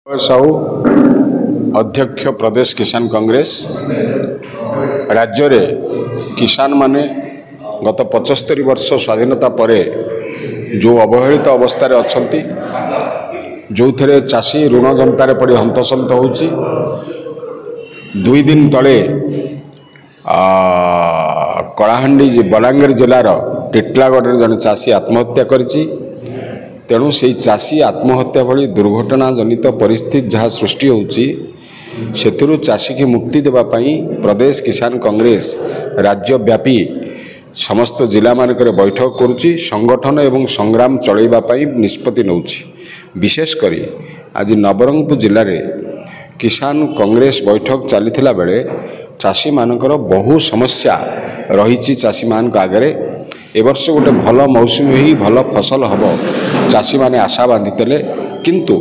साहू अध्यक्ष प्रदेश किसान कांग्रेस राज्य रे किसान माने गत 75 वर्ष स्वाधीनता परे जो अवहेलित अवस्था अच्छा जो थे चाषी ऋण जंतार पड़ी हंतसंत होची 2 दिन तले कलाहांडी बलांगीर जिलार टिटलागढ़ जन चाषी आत्महत्या करिछि। तेणु से चाषी आत्महत्या भली दुर्घटना जनित परिस्थिति जहाँ सृष्टि होची सेथिरु चाषी की मुक्ति देवाई प्रदेश किसान कांग्रेस राज्यव्यापी समस्त जिला मानक बैठक करुच्ची संगठन एवं संग्राम चलैवाई निष्पत्ति नौछि। विशेषकर आज नवरंगपुर जिले में किसान कांग्रेस बैठक चली बेले चाषी मानकर बहु समस्या रही चाषी मान आगे ए वर्ष गोटे भल मौसुमी ही भल फसल हम चाषी माने आशा बांधीते किंतु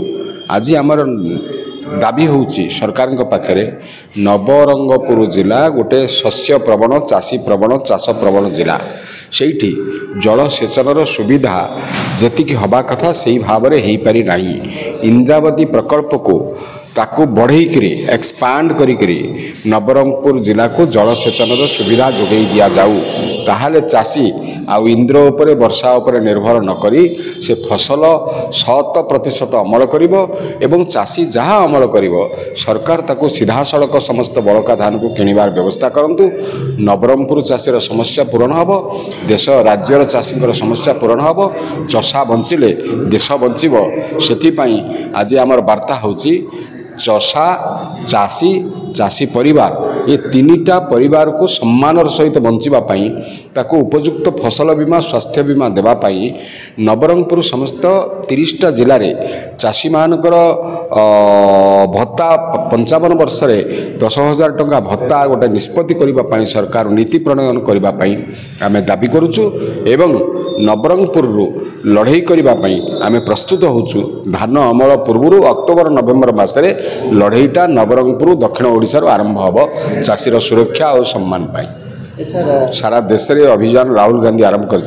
आज आमर दाबी होची सरकार पाखे नवरंगपुर जिला गोटे शस्य प्रवण चाषी प्रवण चाष प्रवण जिला सेठी जलसेचन सुविधा जी हवा कथा से भाव में हो पारि नहीं। इंद्रावती प्रकल्प को ताकू बढ़ईकरी एक्सपांड करी नवरंगपुर जिला को जलसेचन सुविधा जोगई दि जाऊ ताहले चाषी आउ इंद्र उपरे वर्षा उपरे निर्भर न करी से फसल 100% अमल करिवो एवं चाषी जहाँ अमल करिवो सरकार ताकू सीधा सड़क समस्त बड़का धान को किणवार व्यवस्था करंतु। नवरंगपुर चाषीर समस्या पूरण हम देश राज्यर चाषी समस्या पूरण हम चषा बंचिले देश बंचिबो सेथिपाई आज आमर वार्ता होची चषा चाषी चाषी परिवार ये 3टा परिवार को सम्मान सहित बंचापी ताको उपयुक्त फसल बीमा स्वास्थ्य बीमा देवाई नवरंगपुर समस्त 30टा जिले में चाषी मानकर भत्ता 55 वर्ष में 10,000 टंका भत्ता गोटे निष्पत्ति करने सरकार नीति प्रणयन करने आम दाबी करुचु एवं नवरंगपुर लड़ई करने आम प्रस्तुत होचु। धान अमल पूर्व अक्टोबर नवेम्बर मसरे लड़ईटा नवरंगपुर दक्षिण ओडिशार आरंभ हम चाषीर सुरक्षा और सम्मान पाई सारा देश में अभियान राहुल गांधी आरंभ कर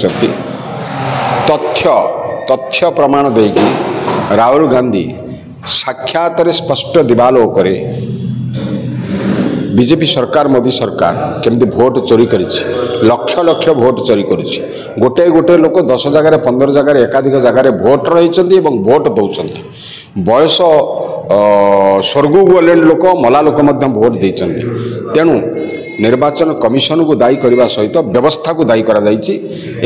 तथ्य प्रमाण देकी राहुल गांधी साक्षात स्पष्ट दिवालोक बीजेपी सरकार मोदी सरकार केमती भोट चोरी करी लक्ष लक्ष भोट चोरी करुच्ची गोटे गोटे लोक 10 जगह 15 जगह एकाधिक जगह भोट रही भोट दौरान बयस स्वर्ग को गले लोक मला लोक भोट देते तेणु निर्वाचन कमिशन को दायी करने सहित व्यवस्था को दायी करा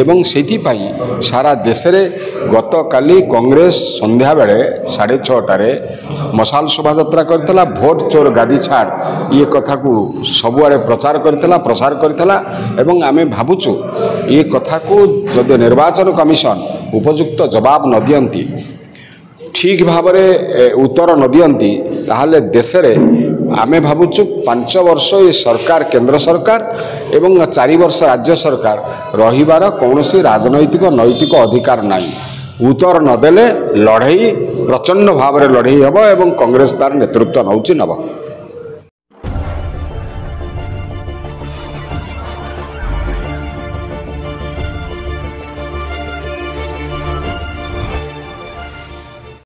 एवं सेथिपाई सारा देश में गत काली कांग्रेस संध्या बेले 6:30 मशाल शोभा यात्रा करथिला भोट चोर गादी छाड़ ये कथा को सबुआड़े प्रचार करथिला एवं आमे भावुचु ये कथा को जदि निर्वाचन कमिशन उपयुक्त जवाब न दियंती ठीक भाव में उत्तर न दियंती ताहले देश में आमे भावुचु 5 वर्ष ये सरकार केंद्र सरकार एवं 4 वर्ष राज्य सरकार रहिबार कौनसी राजनैतिक नैतिक अधिकार नहीं। उत्तर नदेले लड़ई प्रचंड भाव में लड़ई हम एवं कांग्रेस तार नेतृत्व नौछि नब।